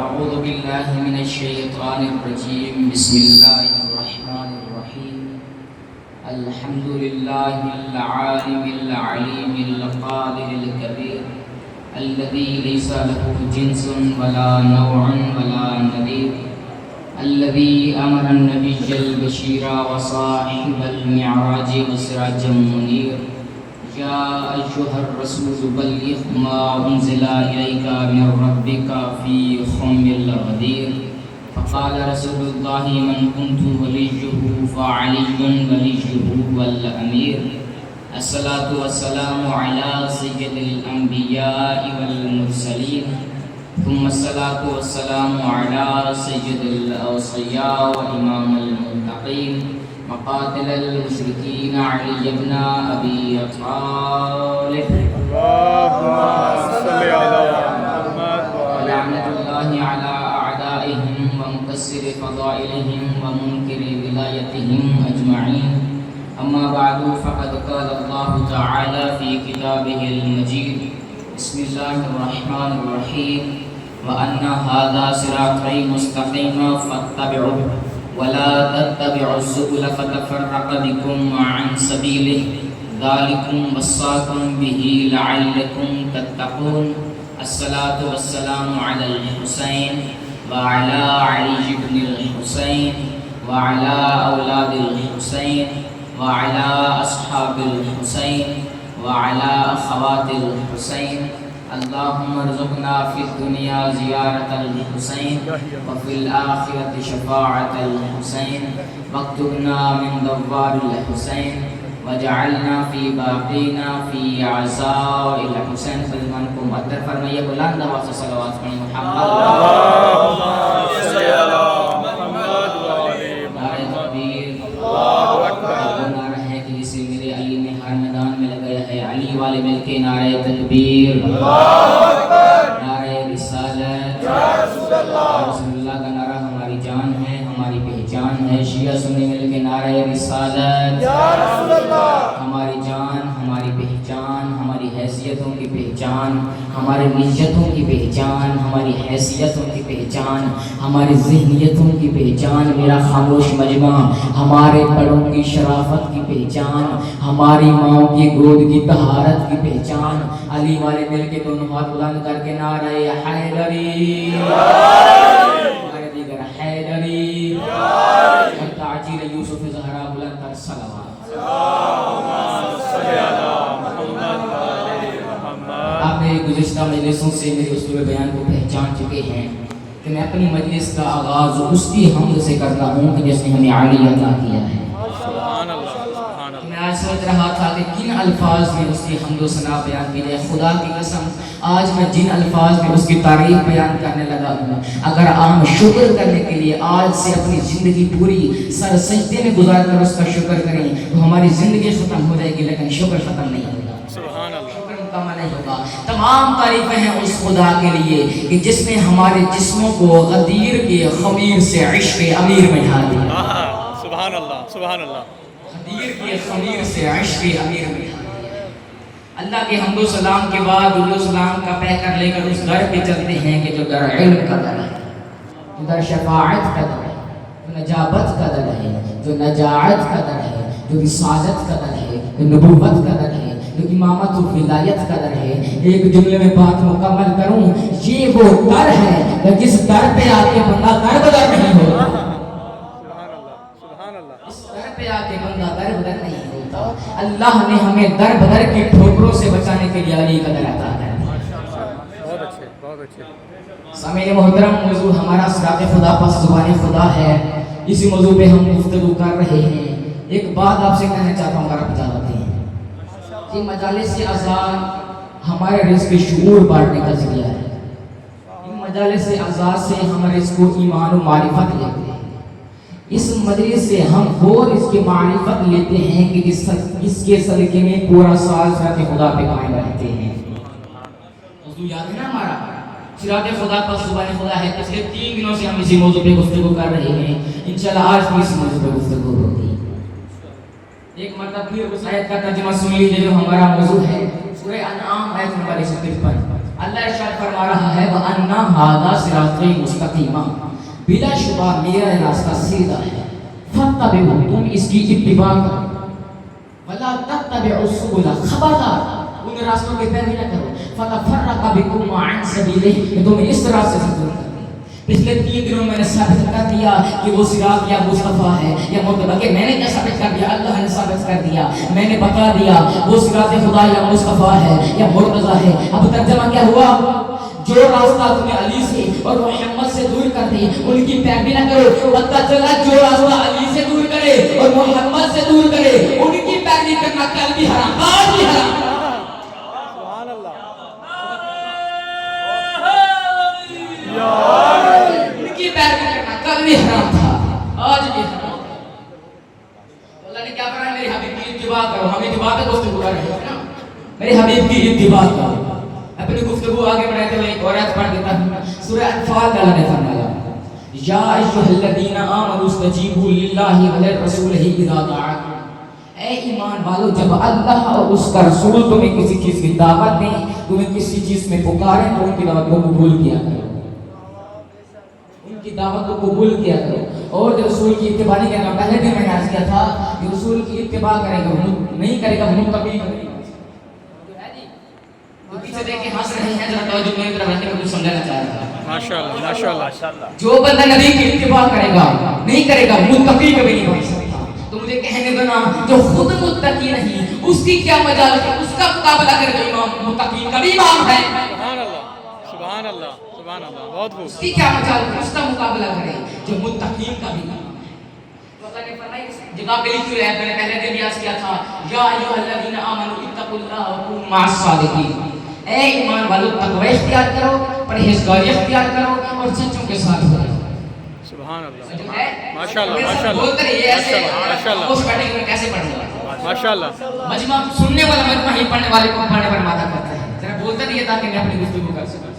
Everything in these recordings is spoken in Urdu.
أعوذ بالله من الشيطان الرجيم. بسم الله الرحمن الرحيم. الحمد لله العالم العليم القادر الكبير الذي ليس له جنس ولا نوع ولا نظير، الذي أمر النبي البشير وصاحب المعراج وسراجا منير. يا أيها الرسول بلغ ما أنزل إليك من ربك في خم الغدير. فقال رسول الله من كنت وليه فعلي وليه والأمير. الصلاة والسلام على سيد الأنبياء والمرسلين، ثم الصلاة والسلام على سيد الأوصياء وإمام المتقين مقاتل المشركين علي بن أبي طالب. اللهم صل على محمد لعنة الله على أعدائهم ومكسر فضائلهم ومنكر ولايتهم أجمعين. أما بعد، فقد قال الله تعالى في كتابه المجيد: بسم الله الرحمن الرحيم. وأن هذا صراطي مستقيما فاتبعوه ولا تتبعوا السبل فتفرق بكم عن سبيله، ذلكم وصاكم به لعلكم تتقون. الصلاة والسلام على الحسين وعلى علي بن الحسين وعلى أولاد الحسين وعلى أصحاب الحسين وعلى أخوات الحسين. اللهم ارزقنا في الدنيا زيارة الحسين وفي الآخرة شفاعة الحسين، واكتبنا من دوار الحسين وجعلنا في باقينا في عزاء الحسين. سلمان کو مدر فرمائیے بلند آواز سے صلوات پڑھیں محمد. اللهم صل على محمد وعلى نعرہ تکبیر. اللہ اکبر. وہ نعرہ ہے کہ جسے میرے علی نے ہر میدان میں لگایا ہے. علی والے مل کے نعرہ تکبیر، نعرہ رسالت، یا رسول اللہ کا نعرہ ہماری جان ہے، ہماری پہچان ہے. شیعہ سنی مل کے نعرہ رسالت، یا رسول اللہ، ہماری جان، ہماری پہچان، ہماری حیثیتوں کی پہچان، ہماری نیتوں کی پہچان، ہماری حیثیتوں کی پہچان، ہماری ذہنیتوں کی پہچان. میرا خاموش مجمع، ہمارے بڑوں کی شرافت کی پہچان، ہماری ماؤں کی گود کی طہارت کی پہچان. علی والے مل کے دونوں ہاتھ بلند کر کے نعرہ حیدری، نعرہ دیگر حیدری، تعجیل یوسف زہرا بلند کر صلوات. آپ میری گزشتہ مجلسوں سے میری اسلوب بیان کو پہچان چکے ہیں کہ میں اپنی مجلس کا آغاز اس کی حمد سے کرتا ہوں کہ جس نے ہمیں علی عطا کیا ہے. میں آج سوچ رہا تھا کہ کن الفاظ میں اس کی حمد و ثنا بیان کی جائے. خدا کی قسم آج میں جن الفاظ میں اس کی تعریف بیان کرنے لگا ہوں، اگر عام شکر کرنے کے لیے آج سے اپنی زندگی پوری سر سجدے میں گزار کر اس کا شکر کریں تو ہماری زندگی ختم ہو جائے گی، لیکن شکر ختم نہیں ہوگا. شکر مکمل نہیں ہوگا. تمام تعریفیں ہیں اس خدا کے لیے کہ جس نے ہمارے جسموں کو غدیر کے خمیر سے عشق امیر میں ڈھال دیا. سبحان اللہ، سبحان اللہ. غدیر کے خمیر سے عشق امیر میں ڈھال دیا. اللہ کے حمد و سلام کے بعد درود و سلام کا پیکر لے کر اس در پہ چلتے ہیں کہ جو در علم کا در ہے، جو در شفاعت کا در ہے، جو نجابت کا در ہے، جو نجاعت کا در ہے، جو رسالت کا در ہے، جو نبوت کا در ہے، جو امامت و ولایت کا در ہے. ایک جملے میں بات مکمل کروں، یہ وہ در ہے کہ جس در پہ آ کے بندہ در بدر نہیں ہوتا. اس در پہ آ کے بندہ در بدر نہیں ہوتا. اللہ نے ہمیں در بدر کی ٹھوکروں سے بچانے کے لیے علی کا در عطا کر دیا. بہت اچھے، بہت اچھے. سامعین محترم، موضوع ہمارا صراط خدا پس زبان خدا ہے. اسی موضوع پہ ہم گفتگو کر رہے ہیں. ایک بات آپ سے کہنا چاہتا ہوں اگر آپ اجازت دیں. یہ مجالس اذان ہمارے رزق شعور بانٹنے کا ذریعہ ہے. ان مجالس اذان سے ہم رزق کو ایمان و معرفت لیتے ہیں. اس مجلس سے ہم اور اس کی معرفت لیتے ہیں کہ اس کے صدقے میں پورا سال صراط خدا پہ قائم رہتے ہیں. موضوع یاد ہے نا ہمارا؟ صراط خدا پر زبان خدا ہے. پچھلے 3 دنوں سے ہم اسی موضوع پہ گفتگو کر رہے ہیں. انشاءاللہ آج بھی اس موضوع پہ گفتگو ہوگی. ایک مرتبہ پھر اس آیت کا ترجمہ سن لیجیے جو ہمارا موضوع ہے. سورہ انعام آیت نمبر 153 اللہ ارشاد فرما رہا ہے وَأَنَّ هَذَا صِرَاطِي مُسْتَقِيمًا، بلا شبہ میرا راستہ سیدھا ہے، فَاتَّبِعُوهُ، تم اس کی اتباع کرو، وَلَا تَتَّبِعُوا السُّبُلَ، خبردار ان راستوں کے پیروی نہ کرو، فَتَفَرَّقَ بِكُمْ عَنْ سَبِيلِهِ، کہ تمہیں اس راستے سے دور کر دے۔ پچھلے 3 دنوں میں نے ثابت کر دیا کہ وہ صراط یا مصطفیٰ ہے یا مرتبہ، کہ میں نے کیا ثابت کر دیا؟ اللہ نے ثابت کر دیا، میں نے بتا دیا وہ صراط خدا یا مصطفیٰ ہے یا مرتضیٰ ہے۔ اب ترجمہ کیا ہوا؟ جو راستہ تمہیں علی سے اور محمد سے دور کر دے ان کی پیروی نہ کرو، پتہ چلا جو راستہ علی سے دور کرے اور محمد سے دور کرے ان کی پیروی کرنا کل بھی حرام، آج بھی حرام۔ سبحان اللہ، ان کی پیروی کرنا کل بھی حرام تھا، آج بھی حرام۔ اللہ نے کیا فرمایا؟ میرے حبیب کی اتباع کرو۔ ہم اتباع پہ گفتگو کر رہے ہیں نا، میرے حبیب کی اتباع کرو۔ اپنی گفتگو آگے بڑھاتے ہوئے ایک اور آیت پڑھ دیتا ہوں، سورہ انفال میں اللہ نے فرمایا یا ایھا الذین آمنوا استجیبوا للہ وللرسول اذا دعاکم، اے ایمان والو جب اللہ اور اس کا رسول تمہیں کسی چیز کی دعوت دیں، تمہیں کسی چیز میں پکاریں تو ان کی دعوت کو قبول کیا کرو، ان کی دعوت کو قبول کیا کرو۔ اور جو رسول کی اتباع نہیں کرنا، پہلے دن میں نے عرض کیا تھا کہ رسول کی اتباع کرے گا نہیں کرے گا منتقی کرے گا۔ پیچھے دیکھ کے ہنس رہے ہیں، ذرا توجہ میری طرف رکھیں، میں کچھ سمجھانا چاہ رہا ہوں۔ ماشاءاللہ ماشاءاللہ، جو بندہ نبی کی اتباع کرے گا نہیں کرے گا متقی کبھی نہیں بن سکتا۔ تو مجھے کہنے دو نا، جو خود متقی نہیں اس کی کیا مجال ہے اس کا مقابلہ کرے گا امام متقی کا بھی امام ہے، سبحان اللہ سبحان اللہ سبحان اللہ، بہت خوب۔ اس کی کیا مجال ہے اس کا مقابلہ کرے جو متقین کا بھی امام ہے۔ تو اللہ نے فرمایا اس جگہ پہ لکھی ہوئی ہے، میں نے پہلے دن بیان کیا تھا یا ایھا الذین آمنوا اتقوا اللہ وکونوا مع الصادقین، اے ایمان والو تقوی اختیار کرو، پرہیزگاری اختیار کرو اور سچوں کے ساتھ ہو۔ سبحان اللہ، جو ہے ماشاءاللہ ماشاءاللہ بولتے رہیے ایسے ماشاءاللہ اس بیٹھے میں کیسے پڑھوں گا؟ ماشاءاللہ، مجمع سننے والا مجمع ہی پڑھنے والے کو پڑھنے پر مادہ کرتا ہے، ذرا بولتے رہیے تاکہ میں اپنی گفتگو کر سکوں۔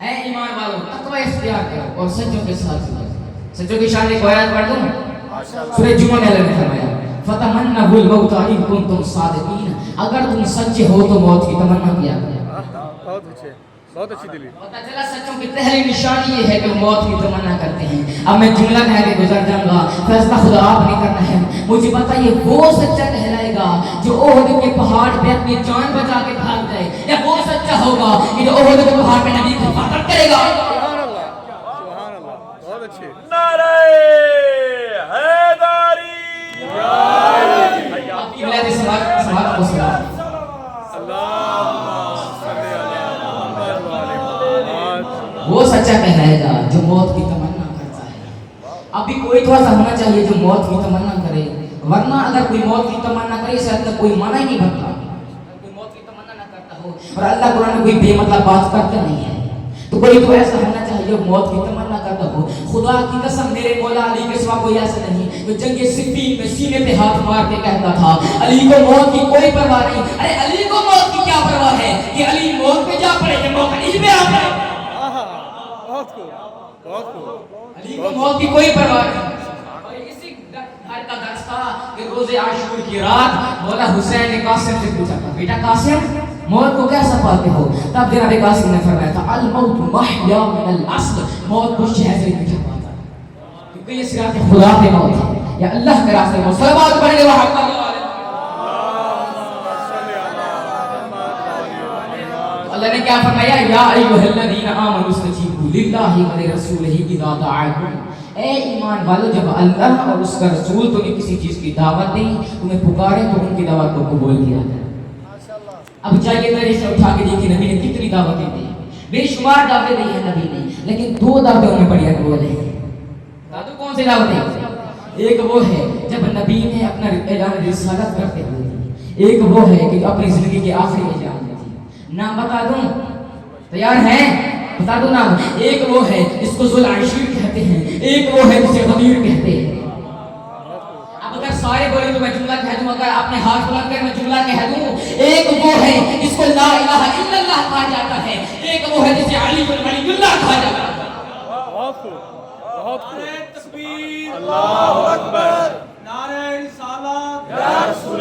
اے ایمان والو تقوی اختیار کرو اور سچوں کے ساتھ ہو۔ سچوں کی شان ایک آیت پڑھ دوں، سورہ جمعہ میں اللہ نے فرمایا فَتَمَنَّهُ الْمَوْتَ إِن كُنتُمْ صَادِقِينَ، اگر تم سچے ہو تو موت کی تمنا کیا کرو۔ بہت اچھے، بہت اچھی دلی۔ پتہ چلا سچوں کی پہلی نشانی یہ ہے کہ وہ موت کی تمنا کرتے ہیں۔ اب میں جملہ کہہ کے گزر جاؤں گا، فیصلہ خدا آپ نے کرنا ہے۔ مجھے بتائیے وہ سچا کہلائے گا جو احد کے پہاڑ پہ اپنی جان بچا کے بھاگ جائے، یا وہ سچا ہوگا کہ جو احد کے پہاڑ پہ نبی کی حفاظت کرے گا؟ سبحان اللہ سبحان اللہ، بہت اچھے۔ نعرہ حیدری، آپ کی ولایت سماعت کو سلام۔ وہ سچا کہلائے گا جو موت کی تمنا کرتا ہے۔ ابھی کوئی تو ایسا ہونا چاہیے جو موت کی تمنا کرے، ورنہ اگر کوئی موت کی تمنا کرے اسے تک کوئی معنی ہی نہیں بنتا۔ کوئی موت کی تمنا نہ کرتا ہو اور اللہ قرآن میں کوئی بے مطلب بات کرتا نہیں ہے، تو کوئی تو ایسا ہونا چاہیے جو موت کی تمنا کرتا ہو۔ خدا کی قسم میرے مولا علی کے سوا کوئی ایسا نہیں جو جنگ صفین میں سینے پہ ہاتھ مار کے کہتا تھا علی کو موت کی کوئی پرواہ نہیں۔ ارے علی کو موت کی کیا پرواہ ہے کہ علی موت پہ جا پڑے کہ موت علی پہ آ پڑے؟ بہت خوب بہت خوب، علی کو موت کی کوئی پرواہ نہیں۔ اور اسی گھر کا درس تھا کہ روز عاشور کی رات مولا حسین نے قاسم سے پوچھا تھا بیٹا قاسم موت کو کیسا پاتے ہو؟ تب جناب قاسم نے فرمایا تھا الموت محیا من الاصل، موت کو شہر سے میٹھا پاتا ہے، کیونکہ یہ صراط خدا پہ موت ہے یا اللہ کے راستے میں۔ صلوات پڑھیں گے وہاں اللہ نے کیا فرمایا یا ایھا الذین آمنوا استجیبوا للہ ولرسولہ اذا دعاکم، اے ایمان والو جب اللہ اور اس کا رسول تمہیں کسی چیز کی دعوت دیں، تمہیں پکاریں تو ان کی دعوت کو قبول کیا کرو۔ اب چاہیے تاریخ سے اٹھا کے دیکھیں نبی نے کتنی دعوتیں دی، بے شمار دعوتیں دی ہیں نبی نے، لیکن 2 دعوتیں انہیں بڑی اقبول ہیں۔ دادو کون سی دعوتیں؟ ایک وہ ہے جب نبی نے اپنا اعلان رسالت کرتے ہوئے، ایک وہ ہے کہ اپنی زندگی کے آخری میں جان دی تھی۔ نام بتا دوں؟ تیار ہیں؟ بتا دوں نام۔ ایک وہ ہے جس کو ذوالعشیر کہتے ہیں، ایک وہ ہے جسے غدیر کہتے ہیں۔ اب اگر سارے بولے تو میں جملہ کہہ دوں، اگر آپ نے ہاتھ بلند کر میں جملہ کہہ دوں۔ ایک وہ ہے جس کو لا الہ الا اللہ کہا جاتا ہے، ایک وہ ہے جسے علی ولی اللہ کہا جاتا ہے۔ بہت خوب بہت خوب، تکبیر، اللہ اکبر، نعرہ رسالت، یا رسول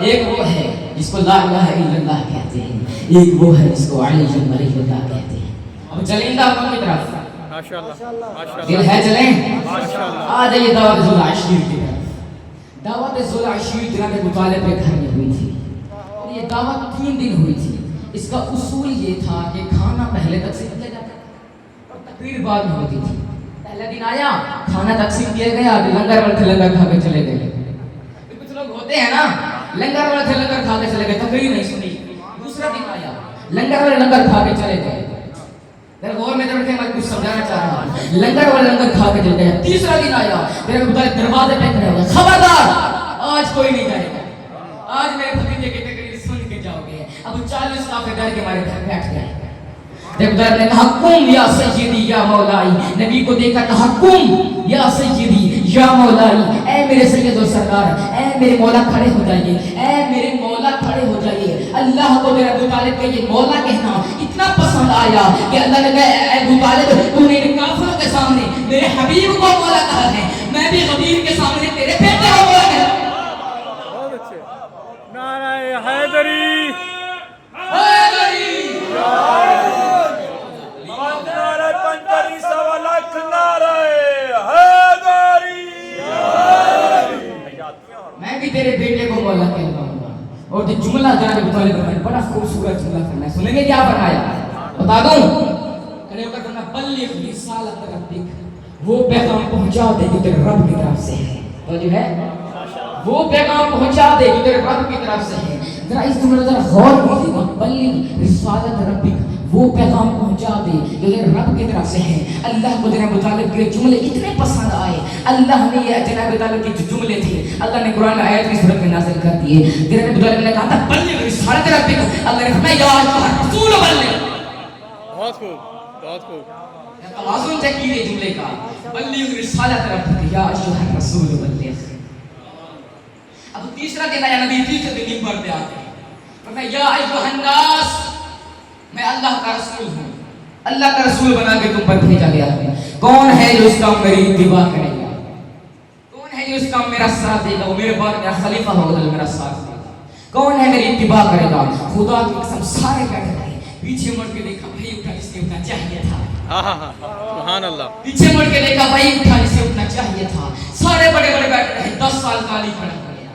ایک وہ ہے جس کو لا الہ الا اللہ کہتے ہیں، ایک وہ ہے جس کو علی ولی اللہ کہتے ہیں۔ اب چلیں دعوت کی طرف، ماشاءاللہ دل ہے چلیں، ماشاءاللہ۔ آ جائیے دعوت ذوالعشیر کی طرف۔ دعوت ذوالعشیر جناب ابو طالب کے گھر میں ہوئی تھی اور یہ دعوت 3 دن ہوئی تھی۔ اس کا اصول یہ تھا کہ کھانا پہلے تقسیم کیا جاتا اور تقریر بعد میں ہوتی تھی۔ پہلا دن آیا، کھانا تقسیم کیا گیا، لنگر والے تھے لنگر کھا کے چلے گئے۔ کچھ لوگ ہوتے ہیں نا، لنگر والے تھے لنگر کھا کے چلے گئے، تقریر نہیں سنی۔ دوسرا دن آیا، لنگر والے لنگر کھا کے چلے گئے۔ ذرا غور میں بیٹھے، میں کچھ سمجھانا چاہ رہا ہوں۔ لنگر والے لنگر کھا کے چلے گئے۔ تیسرا دن آیا، میرے بتائے دروازے پہ کھڑے ہوئے، خبردار آج کوئی نہیں جائے گا، آج میرے بھتیجے کی تقریر سن کے جاؤ گے۔ اب 40 صاحب ڈر کے ہمارے گھر بیٹھ گئے۔ جب در نے کہا قم یا سیدی یا مولائی، نبی کو دیکھا کہا قم یا سیدی یا مولائی، اے میرے سید و سرکار، اے میرے مولا کھڑے ہو جائیے، اے میرے مولا کھڑے ہو جائیے۔ اللہ کو میرے ابو طالب کا یہ مولا کہنا اتنا پسند آیا کہ اللہ نے کہا اے ابو طالب، تو نے کافروں کے سامنے میرے حبیب کو مولا کہا ہے، میں بھی غدیر کے سامنے تیرے بیٹے کو مولا کہتا ہوں۔ بہت اچھے۔ نعرہ حیدری میں بھی تیرے بیٹے کو مولا کہتا ہوں۔ اور جو جملہ جناب ابو طالب نے بڑا خوبصورت جملہ کرنا ہے، سنیں گے کیا فرمایا؟ بتا دوں، کھڑے ہو کر فرمایا بلغ رسالت ربک، وہ پیغام پہنچا دے جو تیرے رب کی طرف سے ہے۔ تو جو ہے وہ پیغام پہنچا دے جو تیرے رب کی طرف سے ہے۔ ذرا اس جملے ذرا غور کیجیے گا، بلغ رسالت ربک، وہ پیغام پہنچا دے جو تیرے رب کی طرف سے ہے۔ اللہ کو جناب ابو طالب کے جملے اتنے پسند آئے، اللہ نے یہ جناب ابو طالب کے جو جملے تھے اللہ نے قرآن آیت کی صورت میں نازل کر دیے۔ جناب ابو طالب نے کہا تھا بلغ رسالت ربک، اللہ نے فرمایا یا ایھا الرسول بلغ۔ بہت خوب، بہت خوب۔ توازن چیک کیجیے جملے کا، بلغ رسالت ربک یا ایھا الرسول بلغ۔ اب تیسرا دن آیا، نبی تیسرے دن ممبر پہ آتے ہیں، فرمایا یا ایھا الناس، میں اللہ کا رسول ہوں، اللہ کا رسول بنا کے تم پر بھیجا گیا ہے۔ کون ہے جو اس کا میری اتباع کرے گا؟ کون ہے جو اس کا میرا ساتھ دے گا؟ وہ میرے بعد میرا خلیفہ ہوگا جو میرا ساتھ دے گا۔ کون ہے میری اتباع کرے گا؟ خدا کی قسم سارے بیٹھے رہے، پیچھے مڑ کے دیکھا بھائی اٹھا جس نے اٹھنا چاہیے تھا، سبحان اللہ۔ پیچھے مڑ کے دیکھا بھائی اٹھا جس نے اٹھنا چاہیے تھا۔ سارے بڑے بڑے بیٹھے رہے، 10 سال کا علی کھڑا ہو گیا،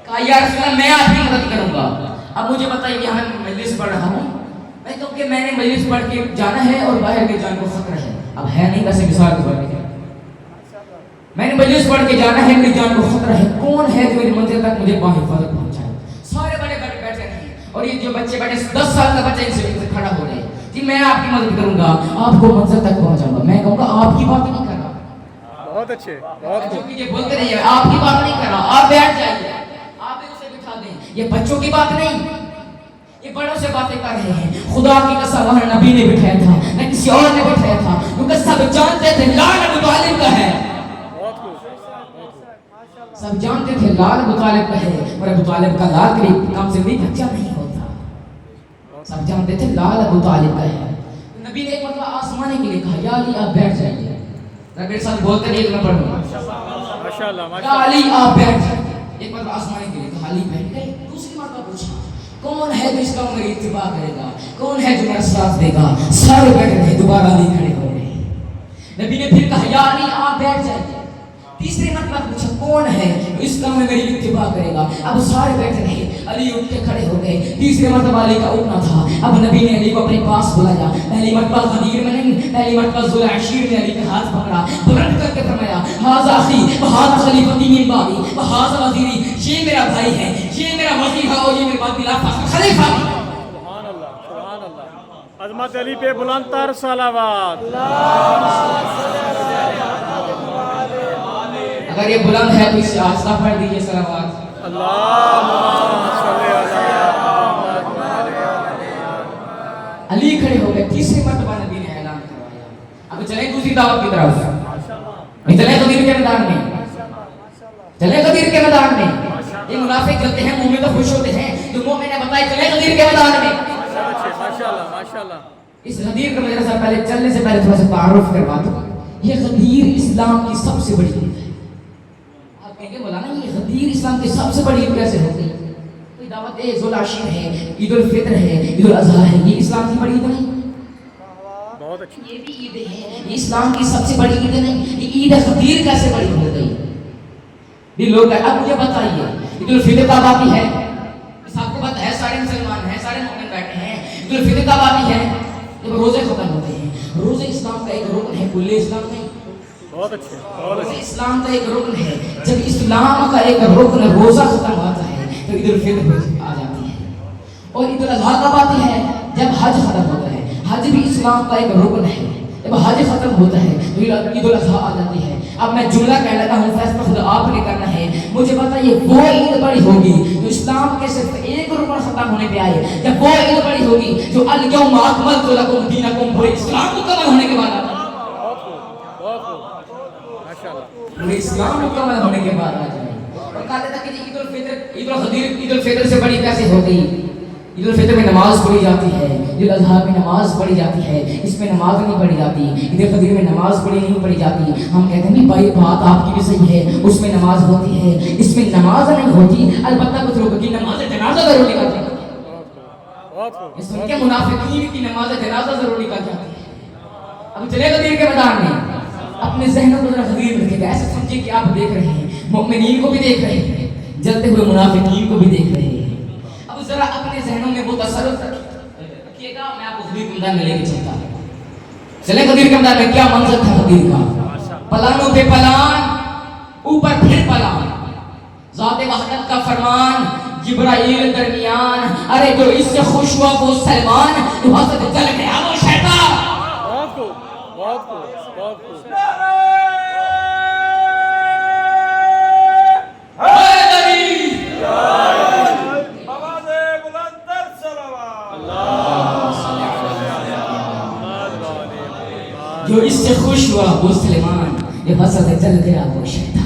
کہا یا رسول اللہ میں آپ کی مدد کروں گا۔ اب مجھے بتائیے یہاں مجلس پڑھ رہا ہوں میں، کیونکہ میں نے مجلس پڑھ کے جانا ہے اور باہر کے جان کو خطرہ ہے، اب ہے نہیں ویسے مثال کے طور پہ میں نے مجلس پڑھ کے جانا ہے، میری جان کو خطرہ ہے، کون ہے جو میری منزل تک مجھے باحفاظت پہنچائے؟ سارے بڑے بڑے بیٹھے رہے اور یہ جو بچے بیٹھے 10 سال کا بچہ ان سے کھڑا ہو رہے، جی میں آپ کی مدد کروں گا، آپ کو منزل تک پہنچاؤں گا۔ میں کہوں گا آپ کی بات نہیں کر رہا، بہت اچھے، بہت خوب۔ یہ بولتے رہیے آپ کی بات نہیں کر رہا، آپ بیٹھ جائیے، آپ بھی اسے بٹھا دیں، یہ بچوں کی بات نہیں، یہ بڑوں سے باتیں کر رہے ہیں۔ خدا کی قسم وہاں نبی نے بٹھایا تھا نہ کسی اور نے بٹھایا تھا، کیونکہ سب جانتے تھے لال ابو طالب کا ہے، سب جانتے تھے لال ابو طالب کا ہے، اور ابو طالب کا لال قریب کم سے بھی بچہ نہیں ہوتا، سب جانتے تھے لال ابو طالب کا ہے۔ نبی نے ایک مرتبہ آسمانے کے لیے کہا یا علی آپ بیٹھ جائیے، میرے ساتھ بولتے رہیے میں پڑھوں گا، ماشاءاللہ یا ماشاءاللہ۔ علی آپ بیٹھ جائیے۔ ایک مرتبہ آسمانے کے لیے کہا علی بیٹھ گئے، دوسری مرتبہ پوچھا کون ہے جو اس کا میری اتباع کرے گا؟ کون ہے جو میرا ساتھ دے گا؟ سارے بیٹھے رہے، دوبارہ علی کھڑے ہو گئے۔ نبی نے پھر کہا یا علی آپ بیٹھ جائیے، تیسری مرتبہ پوچھا کون ہے جو اس کام میں میری اتباع کرے گا؟ اب سارے بیٹھے رہے، علی اٹھ کے کھڑے ہو گئے۔ تیسری مرتبہ علی کا اٹھنا تھا، اب نبی نے علی کو اپنے پاس بلایا، پہلی مرتبہ غدیر میں نہیں، پہلی مرتبہ ذوالعشیر میں علی کا ہاتھ پکڑا، بلند کر کے فرمایا ھذا اخی وھذا خلیفتی من بعدی وھذا وزیری، یہ میرا بھائی ہے، یہ میرا وزیر ہے اور یہ میرے بعد بلا فخر خلیفہ ہے۔ سبحان اللہ، سبحان اللہ۔ عظمت علی پہ بلند تر صلوات۔ اگر یہ بلند ہے تو اسے آہستہ پڑھ دیجیے صلوات۔ اللہم صلی علی علی کھڑے ہو گئے، تیسری مرتبہ نبی نے اعلان کروایا۔ اب چلیں دوسری دعوت کی طرف، چلیں غدیر کے میدان میں، چلیں غدیر کے میدان میں۔ یہ منافق چلتے ہیں، مومن تو خوش ہوتے ہیں، جو مومن نے بتایا چلیں غدیر کے میدان میں۔ ماشاءاللہ ماشاءاللہ۔ اس غدیر کا مدرسہ پہلے چلنے سے پہلے تھوڑا سا تعارف کروا دوں. یہ غدیر اسلام کی سب سے بڑی عید ہے. آپ کہیں گے مولانا یہ غدیر اسلام کی سب سے بڑی عید کیسے ہو گئی؟ کوئی دعوت ذو العشر ہے, عید الفطر ہے, عید الاضحیٰ ہے, یہ اسلام کی بڑی عید نہیں؟ بہت اچھی. یہ بھی عید ہے, یہ اسلام کی سب سے بڑی عید نہیں. یہ عید غدیر کیسے بڑی ہو گئی؟ یہ لوگ اب مجھے بتائیے عید الفطر کب آتی ہے؟ آپ کو پتہ ہے سارے مسلمان ہیں, سارے مومن بیٹھے ہیں. عید الفطر کب آتی ہے؟ جب روزے ختم ہوتے ہیں. روزے اسلام کا ایک رکن ہے, کل اسلام نہیں. بہت اچھے, بہت روزے اچھے. اسلام کا ایک رکن ہے. جب اسلام کا ایک رکن روزہ ختم ہوتا ہے تو عید الفطر آ جاتی ہے. اور عید الاضحیٰ کب آتی ہے؟ جب حج ختم ہوتا ہے. حج بھی اسلام کا ایک رکن ہے. جب حج ختم ہوتا ہے تو عید الاضحیٰ آ جاتی ہے. اب میں جملہ کہہ لگا ہوں, فیصلہ خود آپ نے کرنا ہے. مجھے بتائیے وہ عید بڑی ہوگی جو اسلام کے صرف ایک رکن ختم ہونے پہ آئے, یا وہ عید بڑی ہوگی جو الیوم اکملت لکم دینکم پورے اسلام مکمل ہونے کے بعد آتی ہے؟ بہت خوب, بہت خوب, ماشاءاللہ. پورے اسلام مکمل ہونے کے بعد آ جائے. اور کہتے تھے کہ عید الفطر, عید الفطر سے بڑی کیسے ہو گئی؟ عید الفطر میں نماز پڑھی جاتی ہے, عید الاضحیٰ میں نماز پڑھی جاتی ہے, اس میں نماز نہیں پڑھی جاتی. عید الفطر میں نماز نہیں پڑھی جاتی. ہم کہتے ہیں بھائی بات آپ کی بھی صحیح ہے, اس میں نماز ہوتی ہے, اس میں نماز نہیں ہوتی. البتہ کچھ لوگوں کی نماز جنازہ ضرور نکل جاتی ہے. بہت خوب. اس میں کیا منافقین کی نماز جنازہ ضرور نکل جاتی ہے. اب چلے غدیر کے میدان میں اپنے ذہنوں کو ذرا غدیر رکھے گا. ایسے سمجھے کہ آپ دیکھ رہے ہیں, مومنین کو بھی دیکھ رہے ہیں, جلتے ہوئے منافقین کو بھی دیکھ رہے ہیں. اب ذرا اپنے ذہنوں میں وہ تصرف رکھیے گا. میں آپ کو غدیر کے میدان میں لے کے چلتا ہوں. چلے غدیر کے میدان میں کیا منظر تھا غدیر کا. پلانوں پہ پلان, اوپر پھر پلان, ذات وحدت کا فرمان, جبرائیل درمیان. ارے جو اس سے خوش ہوا وہ سلمان, جو حسد جل گیا وہ شیطان. بہت خوب, بہت خوب, بہت خوب. جو اس سے خوش ہوا وہ سلیمان, جو حسد جل گیا وہ شیطان.